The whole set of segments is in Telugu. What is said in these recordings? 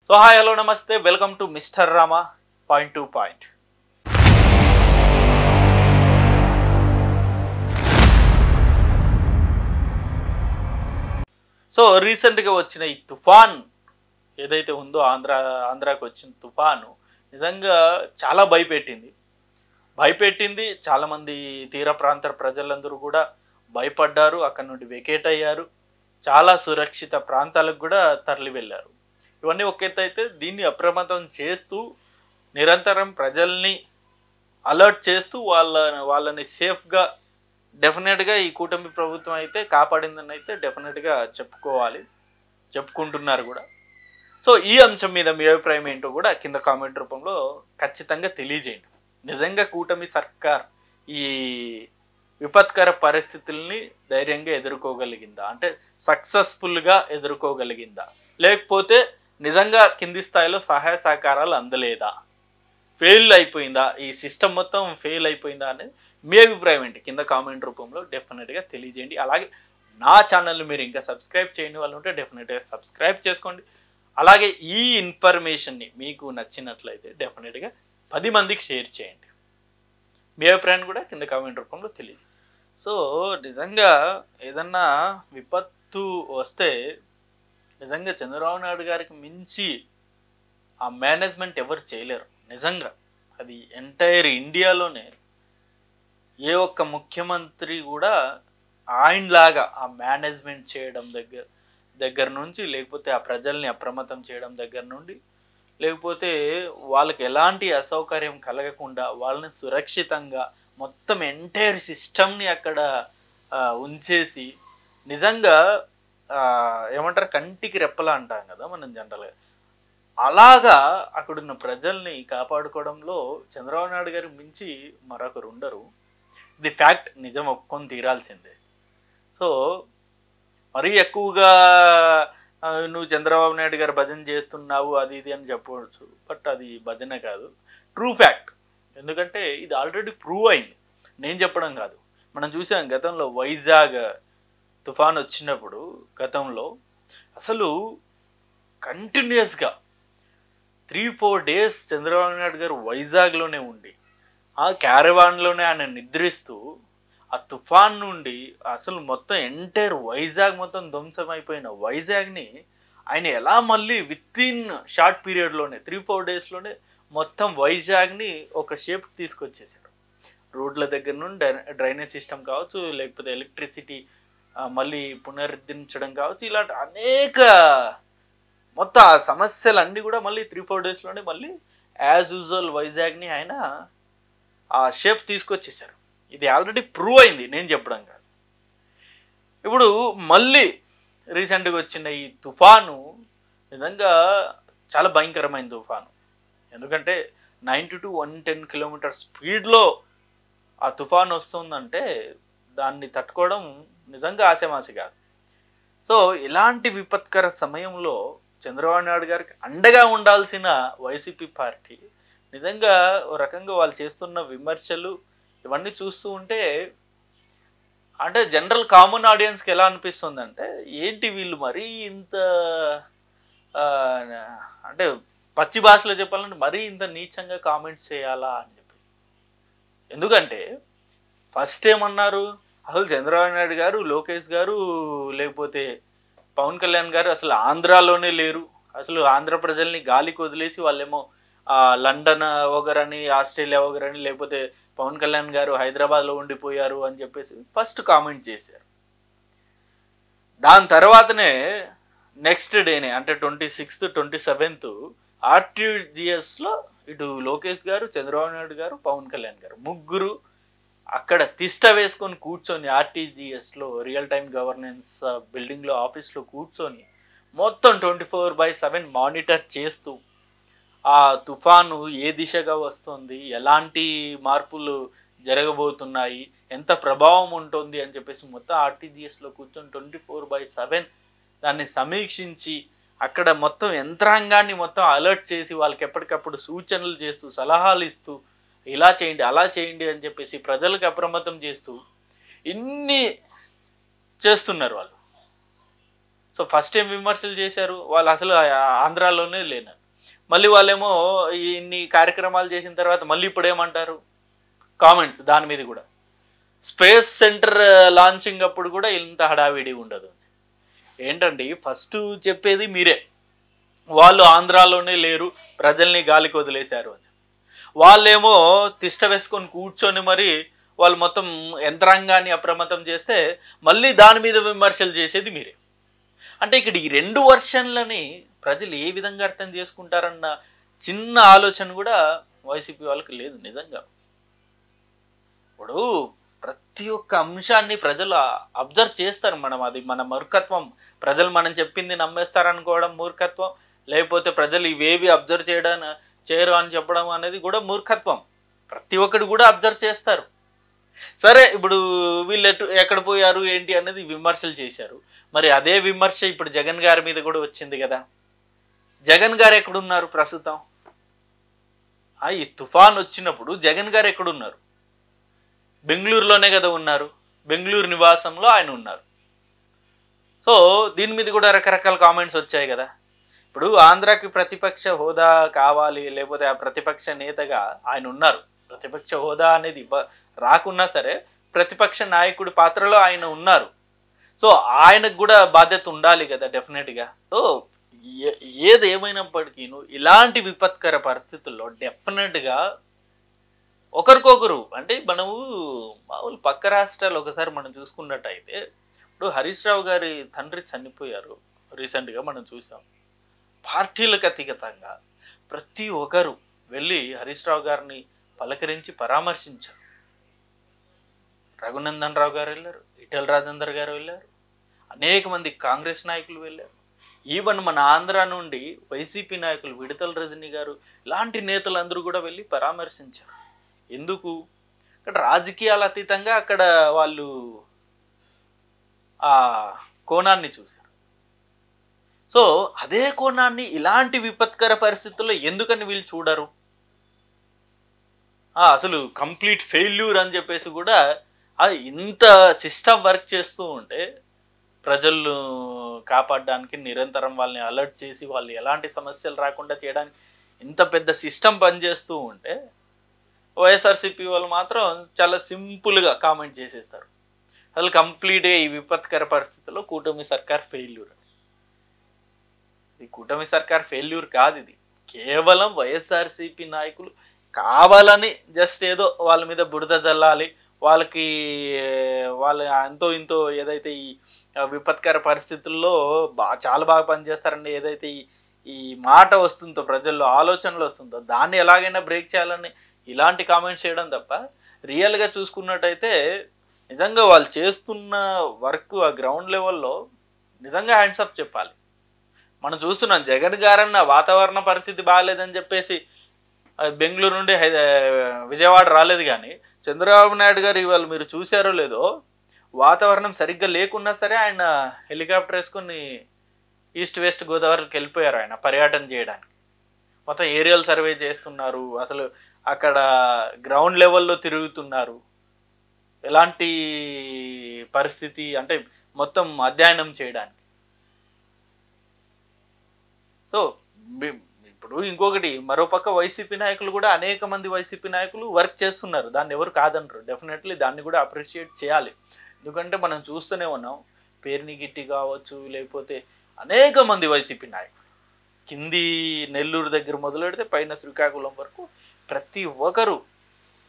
సో హాయ్ హలో నమస్తే welcome to mister Rama point to point. So రీసెంట్గా వచ్చిన ఈ తుఫాన్ ఏదైతే ఉందో ఆంధ్రాకి వచ్చిన తుఫాను నిజంగా చాలా భయపెట్టింది. చాలామంది తీర ప్రాంత ప్రజలందరూ కూడా భయపడ్డారు, అక్కడ నుండి వెకేట్ అయ్యారు, చాలా సురక్షిత ప్రాంతాలకు కూడా తరలి వెళ్ళారు. ఇవన్నీ ఒక ఎత్తు అయితే దీన్ని అప్రమత్తం చేస్తూ నిరంతరం ప్రజల్ని అలర్ట్ చేస్తూ వాళ్ళని సేఫ్గా డెఫినెట్గా ఈ కూటమి ప్రభుత్వం అయితే కాపాడిందని అయితే డెఫినెట్గా చెప్పుకుంటున్నారు కూడా. సో ఈ అంశం మీద మీ అభిప్రాయం ఏంటో కూడా కింద కామెంట్ రూపంలో ఖచ్చితంగా తెలియజేయండి. నిజంగా కూటమి సర్కార్ ఈ విపత్కర పరిస్థితుల్ని ధైర్యంగా ఎదుర్కోగలిగిందా, అంటే సక్సెస్ఫుల్గా ఎదుర్కోగలిగిందా, లేకపోతే నిజంగా కింది స్థాయిలో సహాయ సహకారాలు అందలేదా, ఫెయిల్ అయిపోయిందా, ఈ సిస్టమ్ మొత్తం ఫెయిల్ అయిపోయిందా అనేది మీ అభిప్రాయం ఏంటి కింద కామెంట్ రూపంలో డెఫినెట్గా తెలియజేయండి. అలాగే నా ఛానల్ని మీరు ఇంకా సబ్స్క్రైబ్ చేయని వాళ్ళు ఉంటే డెఫినెట్గా సబ్స్క్రైబ్ చేసుకోండి. అలాగే ఈ ఇన్ఫర్మేషన్ని మీకు నచ్చినట్లయితే డెఫినెట్గా 10 మందికి షేర్ చేయండి. మీ అభిప్రాయాన్ని కూడా కింద కామెంట్ రూపంలో తెలియదు. సో నిజంగా ఏదన్నా విపత్తు వస్తే నిజంగా చంద్రబాబు నాయుడు గారికి మించి ఆ మేనేజ్మెంట్ ఎవరు చేయలేరు. నిజంగా అది ఎంటైర్ ఇండియాలోనే ఏ ఒక్క ముఖ్యమంత్రి కూడా ఆయనలాగా ఆ మేనేజ్మెంట్ చేయడం దగ్గర నుంచి, లేకపోతే ఆ ప్రజల్ని అప్రమత్తం చేయడం దగ్గర నుండి, లేకపోతే వాళ్ళకి ఎలాంటి అసౌకర్యం కలగకుండా వాళ్ళని సురక్షితంగా మొత్తం ఎంటైర్ సిస్టమ్ని అక్కడ ఉంచేసి నిజంగా ఏమంటారు కంటికి రెప్పలా అంటాం కదా మనం జనరల్గా, అలాగా అక్కడున్న ప్రజల్ని కాపాడుకోవడంలో చంద్రబాబు నాయుడు గారికి మించి మరొకరు ఉండరు. ఇది ఫ్యాక్ట్, నిజం ఒప్పుకొని తీరాల్సిందే. సో మరీ ఎక్కువగా నువ్వు చంద్రబాబు నాయుడు గారు భజన చేస్తున్నావు అది ఇది అని చెప్పవచ్చు, బట్ అది భజన కాదు, ట్రూ ఫ్యాక్ట్. ఎందుకంటే ఇది ఆల్రెడీ ప్రూవ్ అయింది, నేను చెప్పడం కాదు. మనం చూసాం గతంలో వైజాగ్ తుఫాన్ వచ్చినప్పుడు గతంలో అసలు కంటిన్యూస్గా 3-4 డేస్ చంద్రబాబు నాయుడు గారు వైజాగ్లోనే ఉండి ఆ క్యారవాన్లోనే ఆయన నిద్రిస్తూ ఆ తుఫాన్ నుండి అసలు మొత్తం ఎంటైర్ వైజాగ్ మొత్తం ధ్వంసమైపోయిన వైజాగ్ని ఆయన ఎలా మళ్ళీ విత్ ఇన్ షార్ట్ పీరియడ్లోనే 3-4 డేస్లోనే మొత్తం వైజాగ్ని ఒక షేప్కి తీసుకొచ్చేసారు. రోడ్ల దగ్గర నుండి డ్రైనేజ్ సిస్టమ్ కావచ్చు, లేకపోతే ఎలక్ట్రిసిటీ మళ్ళీ పునరుద్ధరించడం కావచ్చు, ఇలాంటి అనేక మొత్తం ఆ సమస్యలన్నీ కూడా మళ్ళీ 3-4 డేస్లోనే మళ్ళీ యాజ్ యూజువల్ వైజాగ్ని ఆయన ఆ షేప్ తీసుకొచ్చేసారు. ఇది ఆల్రెడీ ప్రూవ్ అయింది, నేను చెప్పడం కాదు. ఇప్పుడు మళ్ళీ రీసెంట్గా వచ్చిన ఈ తుఫాను నిజంగా చాలా భయంకరమైన తుఫాను. ఎందుకంటే 90 to 110 కిలోమీటర్ స్పీడ్లో ఆ తుఫాను వస్తుందంటే దాన్ని తట్టుకోవడం నిజంగా ఆశమాసి కాదు. సో ఇలాంటి విపత్కర సమయంలో చంద్రబాబు నాయుడు గారికి అండగా ఉండాల్సిన వైసీపీ పార్టీ నిజంగా ఓ రకంగా వాళ్ళు చేస్తున్న విమర్శలు ఇవన్నీ చూస్తూ ఉంటే అంటే జనరల్ కామన్ ఆడియన్స్కి ఎలా అనిపిస్తుంది అంటే, ఏంటి వీళ్ళు మరీ ఇంత అంటే పచ్చి భాషలో చెప్పాలంటే మరీ ఇంత నీచంగా కామెంట్స్ చేయాలా అని చెప్పి. ఎందుకంటే ఫస్ట్ ఏమన్నారు, అసలు చంద్రబాబు నాయుడు గారు, లోకేష్ గారు, లేకపోతే పవన్ కళ్యాణ్ గారు అసలు ఆంధ్రాలోనే లేరు, అసలు ఆంధ్ర ప్రజల్ని గాలికి వదిలేసి వాళ్ళేమో లండన్ ఒకరని, ఆస్ట్రేలియా ఒకరని, లేకపోతే పవన్ కళ్యాణ్ గారు హైదరాబాద్లో ఉండిపోయారు అని చెప్పేసి ఫస్ట్ కామెంట్ చేశారు. దాని తర్వాతనే నెక్స్ట్ డేనే అంటే 26th 27th ఆర్టీజీఎస్లో ఇటు లోకేష్ గారు, చంద్రబాబు నాయుడు గారు, పవన్ కళ్యాణ్ గారు ముగ్గురు అక్కడ తిష్ట వేసుకొని కూర్చొని ఆర్టీజీఎస్లో రియల్ టైమ్ గవర్నెన్స్ బిల్డింగ్లో ఆఫీస్లో కూర్చొని మొత్తం 24/7 మానిటర్ చేస్తూ ఆ తుఫాను ఏ దిశగా వస్తుంది, ఎలాంటి మార్పులు జరగబోతున్నాయి, ఎంత ప్రభావం ఉంటుంది అని చెప్పేసి మొత్తం ఆర్టీజీఎస్లో కూర్చొని 24/7 దాన్ని సమీక్షించి అక్కడ మొత్తం యంత్రాంగాన్ని మొత్తం అలర్ట్ చేసి వాళ్ళకి ఎప్పటికప్పుడు సూచనలు చేస్తూ సలహాలు ఇస్తూ ఇలా చేయండి అలా చేయండి అని చెప్పేసి ప్రజలకు అప్రమత్తం చేస్తూ ఇన్ని చేస్తున్నారు వాళ్ళు. సో ఫస్ట్ ఏం విమర్శలు చేశారు, వాళ్ళు అసలు ఆంధ్రాలోనే లేనారు. మళ్ళీ వాళ్ళేమో ఇన్ని కార్యక్రమాలు చేసిన తర్వాత మళ్ళీ ఇప్పుడు ఏమంటారు కామెంట్స్ దాని మీద కూడా. స్పేస్ సెంటర్ లాంచింగ్ అప్పుడు కూడా ఇంత హడావిడి ఉండదు. ఏంటండి ఫస్ట్ చెప్పేది మీరే, వాళ్ళు ఆంధ్రాలోనే లేరు, ప్రజల్ని గాలికి వదిలేశారు అని. వాళ్ళేమో తిష్ట వేసుకొని కూర్చొని మరి వాళ్ళు మొత్తం యంత్రాంగాన్ని అప్రమత్తం చేస్తే మళ్ళీ దాని మీద విమర్శలు చేసేది మీరే. అంటే ఇక్కడ ఈ 2 వర్షన్లని ప్రజలు ఏ విధంగా అర్థం చేసుకుంటారన్న చిన్న ఆలోచన కూడా వైసీపీ వాళ్ళకి లేదు నిజంగా. ఇప్పుడు ప్రతి ఒక్క అంశాన్ని ప్రజలు అబ్జర్వ్ చేస్తారు. అది మన మూర్ఖత్వం. ప్రజలు మనం చెప్పింది నమ్మేస్తారనుకోవడం మూర్ఖత్వం, లేకపోతే ప్రజలు ఇవేవి అబ్జర్వ్ చేయరు అని చెప్పడం అనేది కూడా మూర్ఖత్వం. ప్రతి ఒక్కరు కూడా అబ్జర్వ్ చేస్తారు. సరే, ఇప్పుడు వీళ్ళు ఎక్కడ పోయారు ఏంటి అనేది విమర్శలు చేశారు. మరి అదే విమర్శ ఇప్పుడు జగన్ గారి మీద కూడా వచ్చింది కదా. జగన్ గారు ఎక్కడున్నారు ప్రస్తుతం? ఈ తుఫాన్ వచ్చినప్పుడు జగన్ గారు ఎక్కడున్నారు? బెంగళూరులోనే కదా ఉన్నారు. బెంగళూరు నివాసంలో ఆయన ఉన్నారు. సో దీని మీద కూడా రకరకాల కామెంట్స్ వచ్చాయి కదా. ఇప్పుడు ఆంధ్రాకి ప్రతిపక్ష హోదా కావాలి, లేకపోతే ఆ ప్రతిపక్ష నేతగా ఆయన ఉన్నారు. ప్రతిపక్ష హోదా అనేది రాకున్నా సరే ప్రతిపక్ష నాయకుడి పాత్రలో ఆయన ఉన్నారు. సో ఆయనకు కూడా బాధ్యత ఉండాలి కదా డెఫినెట్గా. సో ఏది ఏమైనప్పటికీ ఇలాంటి విపత్కర పరిస్థితుల్లో డెఫినెట్గా ఒకరికొకరు, అంటే మనము మామూలు పక్క రాష్ట్రాలు ఒకసారి మనం చూసుకున్నట్టయితే, ఇప్పుడు హరీష్ రావు గారి తండ్రి చనిపోయారు రీసెంట్గా మనం చూసాం. పార్టీలకు అతీతంగా ప్రతి ఒక్కరు వెళ్ళి హరీష్ రావు గారిని పలకరించి పరామర్శించారు. రఘునందన్ రావు గారు వెళ్ళారు, ఈటెల రాజేందర్ గారు వెళ్ళారు, అనేక మంది కాంగ్రెస్ నాయకులు వెళ్ళారు. ఈవెన్ మన ఆంధ్ర నుండి వైసీపీ నాయకులు విడతల రజనీ గారు, ఇలాంటి నేతలందరూ కూడా వెళ్ళి పరామర్శించారు. ఎందుకు? అక్కడ రాజకీయాల అతీతంగా అక్కడ వాళ్ళు ఆ కోణాన్ని చూశారు. సో అదే కోణాన్ని ఇలాంటి విపత్కర పరిస్థితుల్లో ఎందుకని వీళ్ళు చూడరు? అసలు కంప్లీట్ ఫెయిల్యూర్ అని చెప్పేసి కూడా ఇంత సిస్టమ్ వర్క్ చేస్తూ ఉంటే, ప్రజలు కాపాడడానికి నిరంతరం వాళ్ళని అలర్ట్ చేసి వాళ్ళు ఎలాంటి సమస్యలు రాకుండా చేయడానికి ఇంత పెద్ద సిస్టమ్ పనిచేస్తూ ఉంటే, వైఎస్ఆర్సీపీ వాళ్ళు మాత్రం చాలా సింపుల్గా కామెంట్ చేసేస్తారు. అసలు కంప్లీట్గా ఈ విపత్కర పరిస్థితుల్లో కూటమి సర్కార్ ఫెయిల్యూర్. ఇది కూటమి సర్కార్ ఫెయిల్యూర్ కాదు, ఇది కేవలం వైఎస్ఆర్సీపీ నాయకులు కావాలని జస్ట్ ఏదో వాళ్ళ మీద బురద జల్లాలి, వాళ్ళకి అంతో ఇంతో ఏదైతే ఈ విపత్కర పరిస్థితుల్లో చాలా బాగా పనిచేస్తారని ఏదైతే ఈ మాట వస్తుందో, ప్రజల్లో ఆలోచనలు వస్తుందో, దాన్ని ఎలాగైనా బ్రేక్ చేయాలని ఇలాంటి కామెంట్స్ చేయడం తప్ప, రియల్గా చూసుకున్నట్టయితే నిజంగా వాళ్ళు చేస్తున్న వర్క్ ఆ గ్రౌండ్ లెవెల్లో నిజంగా హ్యాండ్స్ అప్ చెప్పాలి. మనం చూస్తున్నాం జగన్ గారన్న వాతావరణ పరిస్థితి బాగాలేదని చెప్పేసి బెంగళూరు నుండి విజయవాడ రాలేదు. కానీ చంద్రబాబు నాయుడు గారు ఇవాళ మీరు చూసారో లేదో, వాతావరణం సరిగ్గా లేకున్నా సరే ఆయన హెలికాప్టర్ వేసుకుని ఈస్ట్ వెస్ట్ గోదావరికి వెళ్ళిపోయారు ఆయన పర్యటన చేయడానికి. మొత్తం ఏరియల్ సర్వే చేస్తున్నారు, అసలు అక్కడ గ్రౌండ్ లెవెల్లో తిరుగుతున్నారు, ఎలాంటి పరిస్థితి అంటే మొత్తం అధ్యయనం చేయడానికి. సో ఇప్పుడు ఇంకొకటి, మరోపక్క వైసీపీ నాయకులు కూడా అనేక మంది వైసీపీ నాయకులు వర్క్ చేస్తున్నారు, దాన్ని ఎవరు కాదనరు. డెఫినెట్లీ దాన్ని కూడా అప్రిషియేట్ చేయాలి. ఎందుకంటే మనం చూస్తూనే ఉన్నాం, పేర్ని గిట్టి కావచ్చు, లేకపోతే అనేక మంది వైసీపీ నాయకులు కింది నెల్లూరు దగ్గర మొదలెడితే పైన శ్రీకాకుళం వరకు ప్రతి ఒక్కరు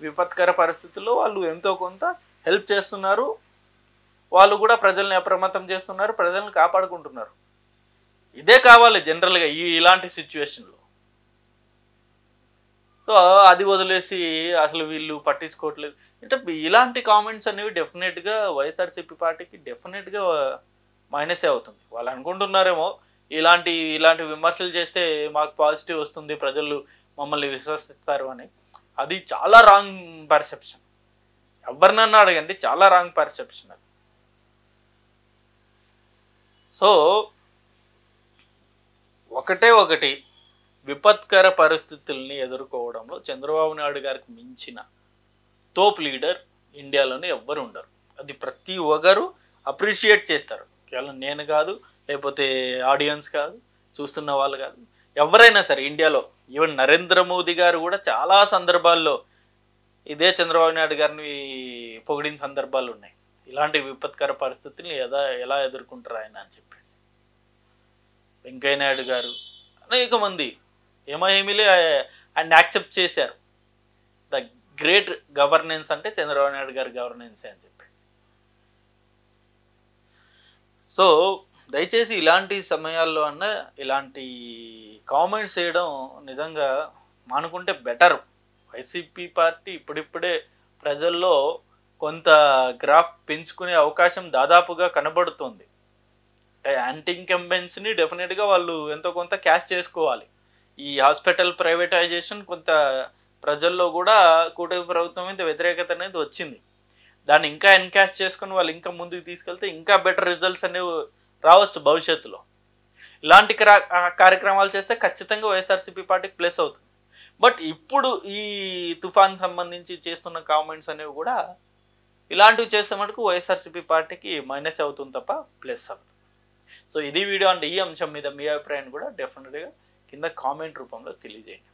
విపత్కర పరిస్థితుల్లో వాళ్ళు ఎంతో కొంత హెల్ప్ చేస్తున్నారు. వాళ్ళు కూడా ప్రజల్ని అప్రమత్తం చేస్తున్నారు, ప్రజల్ని కాపాడుకుంటున్నారు. ఇదే కావాలి జనరల్గా ఇలాంటి సిచ్యువేషన్లో. సో అది వదిలేసి అసలు వీళ్ళు పట్టించుకోవట్లేదు అంటే ఇలాంటి కామెంట్స్ అనేవి డెఫినెట్గా వైఎస్ఆర్సీపీ పార్టీకి డెఫినెట్గా మైనసే అవుతుంది. వాళ్ళు అనుకుంటున్నారేమో ఇలాంటి విమర్శలు చేస్తే మాకు పాజిటివ్ వస్తుంది, ప్రజలు మమ్మల్ని విశ్వసిస్తారు అని. అది చాలా రాంగ్ పర్సెప్షన్. ఎవరినన్నా అడగండి, చాలా రాంగ్ పర్సెప్షన్ అది. సో ఒకటి విపత్కర పరిస్థితుల్ని ఎదుర్కోవడంలో చంద్రబాబు నాయుడు గారికి మించిన తోప్ లీడర్ ఇండియాలోనే ఎవ్వరు ఉండరు. అది ప్రతి ఒక్కరు అప్రిషియేట్ చేస్తారు. కేవలం నేను కాదు, లేకపోతే ఆడియన్స్ కాదు, చూస్తున్న వాళ్ళు కాదు, ఎవరైనా సరే ఇండియాలో ఈవెన్ నరేంద్ర మోదీ గారు కూడా చాలా సందర్భాల్లో ఇదే చంద్రబాబు నాయుడు గారిని పొగిడిన సందర్భాలు ఉన్నాయి. ఇలాంటి విపత్కర పరిస్థితుల్ని ఎలా ఎదుర్కొంటారు ఆయన అని చెప్పి. వెంకయ్య నాయుడు గారు అనేక మంది ఏమేమిలే ఆయన యాక్సెప్ట్ చేశారు. ద గ్రేట్ గవర్నెన్స్ అంటే చంద్రబాబు నాయుడు గారి గవర్నెన్స్ అని చెప్పేసి. సో దయచేసి ఇలాంటి సమయాల్లో అన్న ఇలాంటి కామెంట్స్ చేయడం నిజంగా మానుకుంటే బెటర్. వైసీపీ పార్టీ ఇప్పుడిప్పుడే ప్రజల్లో కొంత గ్రాఫ్ పెంచుకునే అవకాశం దాదాపుగా కనబడుతుంది. అంటే యాంటీ ఇన్కంబెన్స్ని డెఫినెట్గా వాళ్ళు ఎంతో కొంత క్యాష్ చేసుకోవాలి. ఈ హాస్పిటల్ ప్రైవేటైజేషన్ కొంత ప్రజల్లో కూడా కూటమి ప్రభుత్వం మీద వ్యతిరేకత అనేది వచ్చింది. దాన్ని ఇంకా ఎన్కాష్ చేసుకుని వాళ్ళు ఇంకా ముందుకు తీసుకెళ్తే ఇంకా బెటర్ రిజల్ట్స్ అనేవి రావచ్చు భవిష్యత్తులో. ఇలాంటి కార్యక్రమాలు చేస్తే ఖచ్చితంగా వైఎస్ఆర్సీపీ పార్టీకి ప్లస్ అవుతుంది. బట్ ఇప్పుడు ఈ తుఫాన్ సంబంధించి చేస్తున్న కామెంట్స్ అనేవి కూడా ఇలాంటివి చేస్తే మటుకు వైఎస్ఆర్సీపీ పార్టీకి మైనస్ అవుతుంది తప్ప ప్లస్ అవుతుంది. సో ఇది వీడియో. అంటే ఈ అంశం మీద మీ అభిప్రాయాన్ని కూడా డెఫినెట్గా కింద కామెంట్ రూపంలో తెలియజేయండి.